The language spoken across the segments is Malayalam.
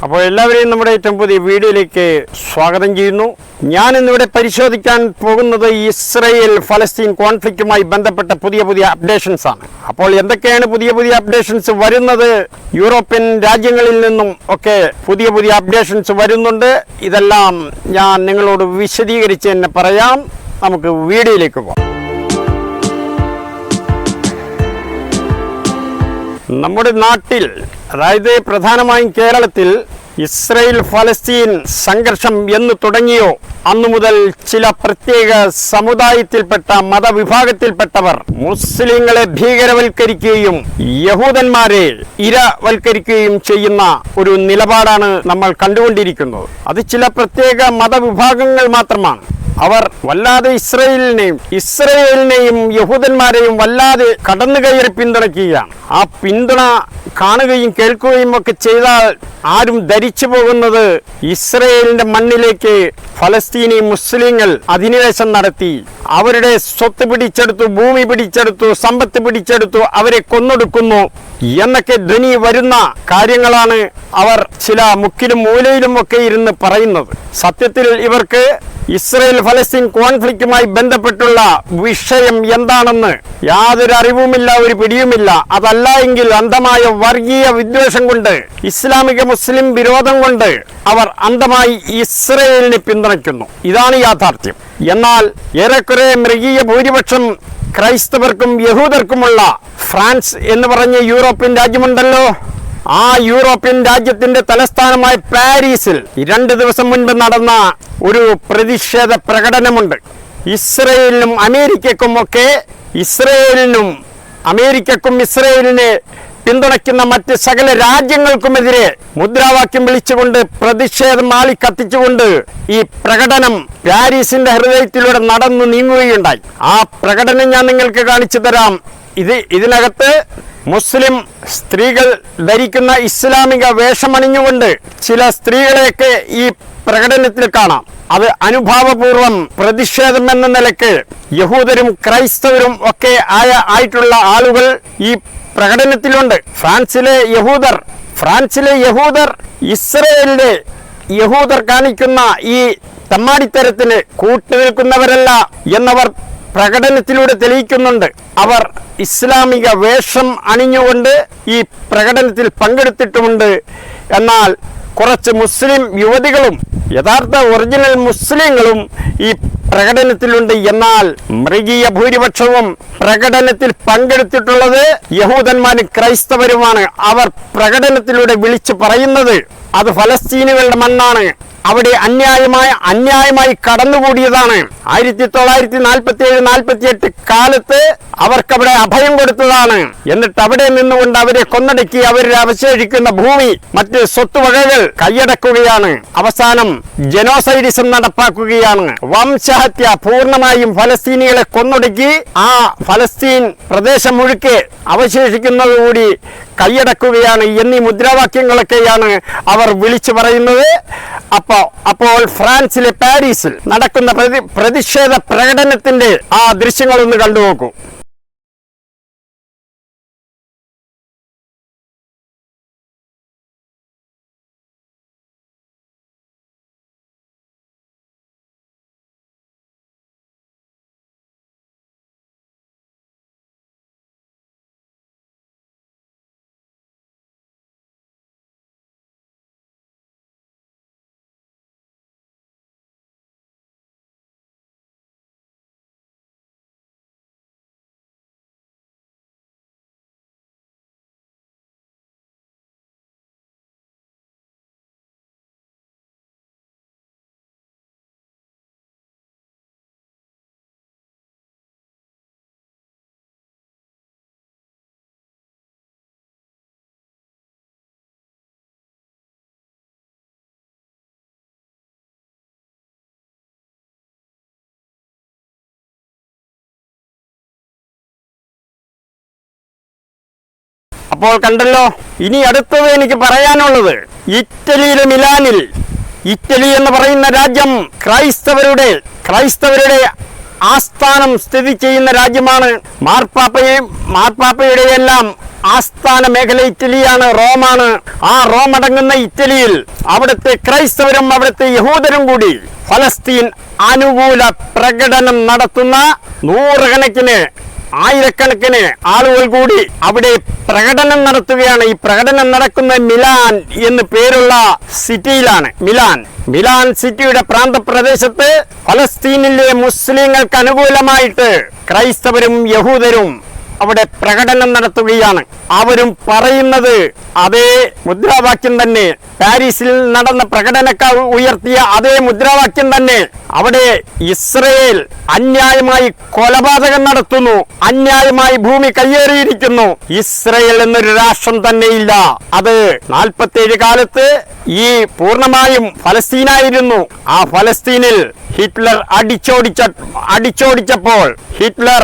അപ്പോൾ എല്ലാവരെയും നമ്മുടെ ഏറ്റവും പുതിയ വീഡിയോയിലേക്ക് സ്വാഗതം ചെയ്യുന്നു. ഞാൻ ഇന്നിവിടെ പരിശോധിക്കാൻ പോകുന്നത് ഇസ്രയേൽ ഫലസ്തീൻ കോൺഫ്ലിക്റ്റുമായി ബന്ധപ്പെട്ട പുതിയ അപ്ഡേഷൻസ് ആണ്. അപ്പോൾ എന്തൊക്കെയാണ് പുതിയ അപ്ഡേഷൻസ് വരുന്നത്? യൂറോപ്യൻ രാജ്യങ്ങളിൽ നിന്നും ഒക്കെ പുതിയ അപ്ഡേഷൻസ് വരുന്നുണ്ട്. ഇതെല്ലാം ഞാൻ നിങ്ങളോട് വിശദീകരിച്ച് തന്നെ പറയാം. നമുക്ക് വീഡിയോയിലേക്ക് പോകാം. നമ്മുടെ നാട്ടിൽ, അതായത് പ്രധാനമായും കേരളത്തിൽ, ഇസ്രയേൽ ഫലസ്തീൻ സംഘർഷം എന്ന് തുടങ്ങിയോ അന്നു മുതൽ ചില പ്രത്യേക സമുദായത്തിൽപ്പെട്ട മതവിഭാഗത്തിൽപ്പെട്ടവർ മുസ്ലിങ്ങളെ ഭീകരവൽക്കരിക്കുകയും യഹൂദന്മാരെ ഇരവൽക്കരിക്കുകയും ചെയ്യുന്ന ഒരു നിലപാടാണ് നമ്മൾ കണ്ടുകൊണ്ടിരിക്കുന്നത്. അത് ചില പ്രത്യേക മതവിഭാഗങ്ങൾ മാത്രമാണ്. അവർ വല്ലാതെ ഇസ്രയേലിനെയും യഹൂദന്മാരെയും വല്ലാതെ കടന്നുകയറി പിന്തുണയ്ക്കുകയാണ്. ആ പിന്തുണ കാണുകയും കേൾക്കുകയും ഒക്കെ ചെയ്താൽ ആരും ധരിച്ചു പോകുന്നത് ഇസ്രയേലിന്റെ മണ്ണിലേക്ക് ഫലസ്തീനി മുസ്ലിങ്ങൾ അധിനിവേശം നടത്തി അവരുടെ സ്വത്ത് പിടിച്ചെടുത്തു, ഭൂമി പിടിച്ചെടുത്തു, സമ്പത്ത് പിടിച്ചെടുത്തു, അവരെ കൊന്നൊടുക്കുന്നു എന്നൊക്കെ ധ്വനി വരുന്ന കാര്യങ്ങളാണ് അവർ ചില മുക്കിലും മൂലയിലും ഒക്കെ ഇരുന്ന് പറയുന്നത്. സത്യത്തിൽ ഇവർക്ക് ഇസ്രയേൽ ഫലസ്തീൻ കോൺഫ്ലിക്റ്റുമായി ബന്ധപ്പെട്ടുള്ള വിഷയം എന്താണെന്ന് യാതൊരു അറിവുമില്ല, ഒരു പിടിയുമില്ല. അതല്ല എങ്കിൽ അന്ധമായ വർഗീയ വിദ്വേഷം കൊണ്ട്, ഇസ്ലാമിക മുസ്ലിം വിരോധം കൊണ്ട് അവർ അന്ധമായി ഇസ്രയേലിനെ പിന്തുണയ്ക്കുന്നു. ഇതാണ് യാഥാർത്ഥ്യം. എന്നാൽ ഏറെക്കുറെ മൃഗീയ ഭൂരിപക്ഷം ക്രൈസ്തവർക്കും യഹൂദർക്കുമുള്ള ഫ്രാൻസ് എന്ന് പറഞ്ഞ യൂറോപ്യൻ രാജ്യമുണ്ടല്ലോ, ആ യൂറോപ്യൻ രാജ്യത്തിന്റെ തലസ്ഥാനമായ പാരീസിൽ 2 ദിവസം മുൻപ് നടന്ന ഒരു പ്രതിഷേധ പ്രകടനമുണ്ട്. ഇസ്രയേലിനും അമേരിക്കക്കും ഇസ്രയേലിനെ പിന്തുണയ്ക്കുന്ന മറ്റ് സകല രാജ്യങ്ങൾക്കുമെതിരെ മുദ്രാവാക്യം വിളിച്ചുകൊണ്ട്, പ്രതിഷേധം ആളിക്കത്തിച്ചുകൊണ്ട് ഈ പ്രകടനം പാരീസിന്റെ ഹൃദയത്തിലൂടെ നടന്നു നീങ്ങുകയുണ്ടായി. ആ പ്രകടനം ഞാൻ നിങ്ങൾക്ക് കാണിച്ചു തരാം. ഇതിനകത്ത് മുസ്ലിം സ്ത്രീകൾ ധരിക്കുന്ന ഇസ്ലാമിക വേഷമണിഞ്ഞുകൊണ്ട് ചില സ്ത്രീകളെയൊക്കെ ഈ പ്രകടനത്തിൽ കാണാം. അത് അനുഭാവപൂർവം പ്രതിഷേധം എന്ന നിലയ്ക്ക് യഹൂദരും ക്രൈസ്തവരും ഒക്കെ ആയിട്ടുള്ള ആളുകൾ ഈ പ്രകടനത്തിലുണ്ട്. ഫ്രാൻസിലെ യഹൂദർ ഇസ്രയേലിലെ യഹൂദർ കാണിക്കുന്ന ഈ തമ്മാടിത്തരത്തിന് കൂട്ടുനിൽക്കുന്നവരല്ല എന്നവർ പ്രകടനത്തിലൂടെ തെളിയിക്കുന്നുണ്ട്. അവർ ഇസ്ലാമിക വേഷം അണിഞ്ഞുകൊണ്ട് ഈ പ്രകടനത്തിൽ പങ്കെടുത്തിട്ടുമുണ്ട്. എന്നാൽ കുറച്ച് മുസ്ലിം യുവതികളും യഥാർത്ഥ ഒറിജിനൽ മുസ്ലിങ്ങളും ഈ പ്രകടനത്തിലുണ്ട്. എന്നാൽ മൃഗീയ ഭൂരിപക്ഷവും പ്രകടനത്തിൽ പങ്കെടുത്തിട്ടുള്ളത് യഹൂദന്മാരും ക്രൈസ്തവരുമാണ്. അവർ പ്രകടനത്തിലൂടെ വിളിച്ചു പറയുന്നത് അത് ഫലസ്തീനുകളുടെ മണ്ണാണ്, അവിടെ അന്യായമായി കടന്നുകൂടിയതാണ്. 1947-48 കാലത്ത് അവർക്കവിടെ അഭയം കൊടുത്തതാണ്. എന്നിട്ട് അവിടെ നിന്നുകൊണ്ട് അവരെ കൊന്നടക്കി അവരുടെ അവശേഷിക്കുന്ന ഭൂമി, മറ്റ് സ്വത്തുവകകൾ കൈയടക്കുകയാണ്. അവസാനം ജനോസൈഡിസം നടപ്പാക്കുകയാണ്. വംശഹത്യ പൂർണ്ണമായും ഫലസ്തീനികളെ കൊന്നൊടുക്കി ആ ഫലസ്തീൻ പ്രദേശം മുഴുക്കെ അവശേഷിക്കുന്നതുകൂടി കൈയടക്കുകയാണ് എന്നീ മുദ്രാവാക്യങ്ങളൊക്കെയാണ് അവർ വിളിച്ചു പറയുന്നത്. അപ്പോൾ ഫ്രാൻസിലെ പാരീസിൽ നടക്കുന്ന പ്രതിഷേധ പ്രകടനത്തിന്റെ ആ ദൃശ്യങ്ങളൊന്ന് കണ്ടുനോക്കൂ. അപ്പോൾ കണ്ടല്ലോ. ഇനി അടുത്തത് എനിക്ക് പറയാനുള്ളത്, ഇറ്റലിയിലെ മിലാനിൽ, ഇറ്റലി എന്ന് പറയുന്ന രാജ്യം ക്രൈസ്തവരുടെ ആസ്ഥാനം സ്ഥിതി ചെയ്യുന്ന രാജ്യമാണ്. മാർപ്പാപ്പയുടെയെല്ലാം ആസ്ഥാന മേഖല ഇറ്റലിയാണ്, റോമാണ്. ആ റോം അടങ്ങുന്ന ഇറ്റലിയിൽ അവിടുത്തെ ക്രൈസ്തവരും അവിടുത്തെ യഹൂദരും കൂടി ഫലസ്തീൻ അനുകൂല പ്രകടനം നടത്തുന്ന നൂറുകണക്കിന് ആയിരക്കണക്കിന് ആളുകൾ കൂടി അവിടെ പ്രകടനം നടത്തുകയാണ്. ഈ പ്രകടനം നടക്കുന്ന മിലാൻ എന്ന് പേരുള്ള സിറ്റിയിലാണ്. മിലാൻ സിറ്റിയുടെ പ്രാന്തപ്രദേശത്ത് ഫലസ്തീനിലെ മുസ്ലിങ്ങൾക്ക് അനുകൂലമായിട്ട് ക്രൈസ്തവരും യഹൂദരും അവിടെ പ്രകടനം നടത്തുകയാണ്. അവരും പറയുന്നത് അതേ മുദ്രാവാക്യം തന്നെ, പാരീസിൽ നടന്ന പ്രകടനക്കാർ ഉയർത്തിയ അതേ മുദ്രാവാക്യം തന്നെ. അവിടെ ഇസ്രയേൽ അന്യായമായി കൊലപാതകം നടത്തുന്നു, അന്യായമായി ഭൂമി കയ്യേറിയിരിക്കുന്നു, ഇസ്രയേൽ എന്നൊരു രാഷ്ട്രം തന്നെയില്ല. അത് 47 കാലത്ത് ഈ പൂർണ്ണമായും ഫലസ്തീനായിരുന്നു. ആ ഫലസ്തീനിൽ ഹിറ്റ്ലർ അടിച്ചോടിച്ചപ്പോൾ, ഹിറ്റ്ലർ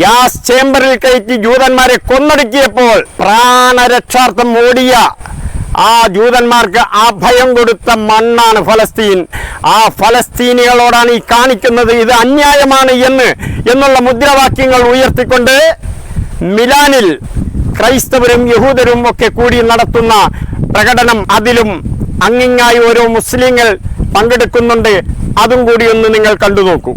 ഗ്യാസ് ചേംബറിൽ കയറ്റി ജൂതന്മാരെ കൊന്നൊടുക്കിയപ്പോൾ പ്രാണരക്ഷാർത്ഥം ഓടിയ ആ ജൂതന്മാർക്ക് അഭയം കൊടുത്ത മണ്ണാണ് ഫലസ്തീൻ. ആ ഫലസ്തീനികളോടാണ് ഈ കാണിക്കുന്നത് ഇത് അന്യായമാണ് എന്നുള്ള മുദ്രാവാക്യങ്ങൾ ഉയർത്തിക്കൊണ്ട് മിലാനിൽ ക്രൈസ്തവരും യഹൂദരും ഒക്കെ കൂടി നടത്തുന്ന പ്രകടനം, അതിലും അങ്ങിങ്ങായി ഓരോ മുസ്ലിങ്ങൾ പങ്കെടുക്കുന്നുണ്ട്. അതും കൂടി ഒന്ന് നിങ്ങൾ കണ്ടു നോക്കൂ.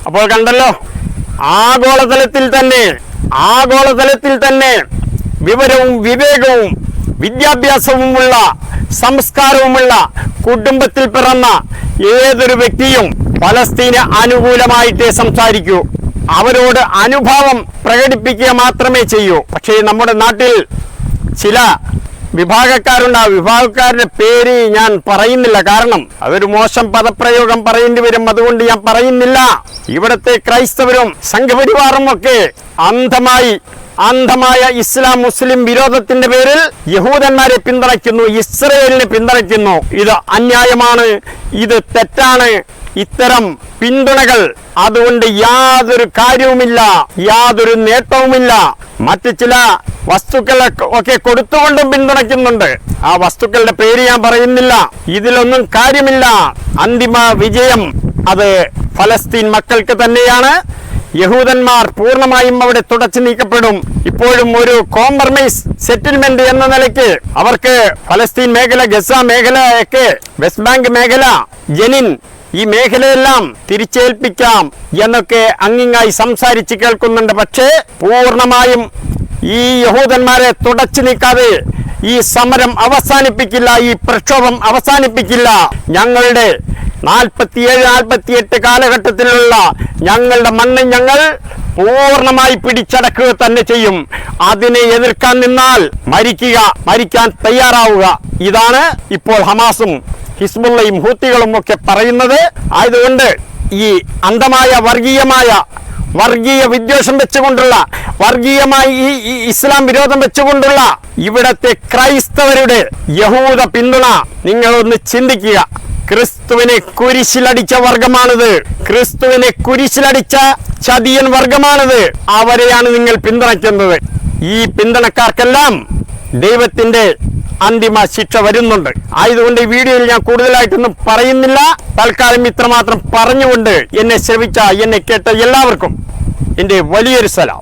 അപ്പോൾ കണ്ടല്ലോ, ആഗോളതലത്തിൽ തന്നെ വിവരവും വിവേകവും വിദ്യാഭ്യാസവുമുള്ള സംസ്കാരവുമുള്ള കുടുംബത്തിൽ പിറന്ന ഏതൊരു വ്യക്തിയും ഫലസ്തീന് അനുകൂലമായിട്ടേ സംസാരിക്കൂ. അവരോട് അനുഭാവം പ്രകടിപ്പിക്കുക മാത്രമേ ചെയ്യൂ. പക്ഷേ നമ്മുടെ നാട്ടിൽ ചില വിഭാഗക്കാരുണ്ട്. ആ വിഭാഗക്കാരുടെ പേര് ഞാൻ പറയുന്നില്ല, കാരണം അതൊരു മോശം പദപ്രയോഗം പറയേണ്ടി വരും. അതുകൊണ്ട് ഞാൻ പറയുന്നില്ല. ഇവിടുത്തെ ക്രൈസ്തവരും സംഘപരിവാറും ഒക്കെ അന്ധമായ ഇസ്ലാം മുസ്ലിം വിരോധത്തിന്റെ പേരിൽ യഹൂദന്മാരെ പിന്തുണയ്ക്കുന്നു, ഇസ്രയേലിനെ പിന്തുണയ്ക്കുന്നു. ഇത് അന്യായമാണ്, ഇത് തെറ്റാണ്. ഇത്തരം പിന്തുണകൾ അതുകൊണ്ട് യാതൊരു കാര്യവുമില്ല, യാതൊരു നേട്ടവുമില്ല. മറ്റു ചില വസ്തുക്കളൊക്കെ കൊടുത്തുകൊണ്ടും പിന്തുണയ്ക്കുന്നുണ്ട്. ആ വസ്തുക്കളുടെ പേര് ഞാൻ പറയുന്നില്ല. ഇതിലൊന്നും കാര്യമില്ല. അന്തിമ വിജയം അത് ഫലസ്തീൻ മക്കൾക്ക് തന്നെയാണ്. യഹൂദന്മാർ പൂർണ്ണമായും അവിടെ തുടച്ചു നീക്കപ്പെടും. ഇപ്പോഴും ഒരു കോംപ്രമൈസ് സെറ്റിൽമെന്റ് എന്ന നിലയ്ക്ക് അവർക്ക് ഫലസ്തീൻ മേഖല, ഗസ മേഖല ഒക്കെ, വെസ്റ്റ് ബാങ്ക് മേഖല, ജനിൻ, ഈ മേഖലയെല്ലാം തിരിച്ചേൽപ്പിക്കാം എന്നൊക്കെ അങ്ങിങ്ങായി സംസാരിച്ച് കേൾക്കുന്നുണ്ട്. പക്ഷേ പൂർണ്ണമായും ഈ യഹൂദന്മാരെ തുടച്ചു നീക്കാതെ ഈ സമരം അവസാനിപ്പിക്കില്ല, ഈ പ്രക്ഷോഭം അവസാനിപ്പിക്കില്ല. ഞങ്ങളുടെ 47-48 കാലഘട്ടത്തിലുള്ള ഞങ്ങളുടെ മണ്ണ് ഞങ്ങൾ പൂർണ്ണമായി പിടിച്ചടക്കുക തന്നെ ചെയ്യും. അതിനെ എതിർക്കാൻ നിന്നാൽ മരിക്കാൻ തയ്യാറാവുക. ഇതാണ് ഇപ്പോൾ ഹമാസും ഹിസ്ബുള്ളയും ഹൂത്തികളും ഒക്കെ പറയുന്നത്. ആയതുകൊണ്ട് ഈ അന്ധമായ വർഗീയ വിദ്വേഷം വെച്ചുകൊണ്ടുള്ള, വർഗീയമായി ഈ ഇസ്ലാം വിരോധം വെച്ചുകൊണ്ടുള്ള ഇവിടത്തെ ക്രൈസ്തവരുടെ യഹൂദ പിന്തുണ നിങ്ങളൊന്ന് ചിന്തിക്കുക. ക്രിസ്തുവിനെ കുരിശിലടിച്ച വർഗമാണിത്, ക്രിസ്തുവിനെ കുരിശിലടിച്ച ചതിയൻ വർഗമാണിത്. അവരെയാണ് നിങ്ങൾ പിന്തുണയ്ക്കുന്നത്. ഈ പിന്തുണക്കാർക്കെല്ലാം ദൈവത്തിന്റെ അന്തിമ ശിക്ഷ വരുന്നുണ്ട്. ആയതുകൊണ്ട് ഈ വീഡിയോയിൽ ഞാൻ കൂടുതലായിട്ടൊന്നും പറയുന്നില്ല. തൽക്കാലം ഇത്രമാത്രം പറഞ്ഞുകൊണ്ട് എന്നെ ശ്രവിച്ച, എന്നെ കേട്ട എല്ലാവർക്കും എൻ്റെ വലിയൊരു സലാം.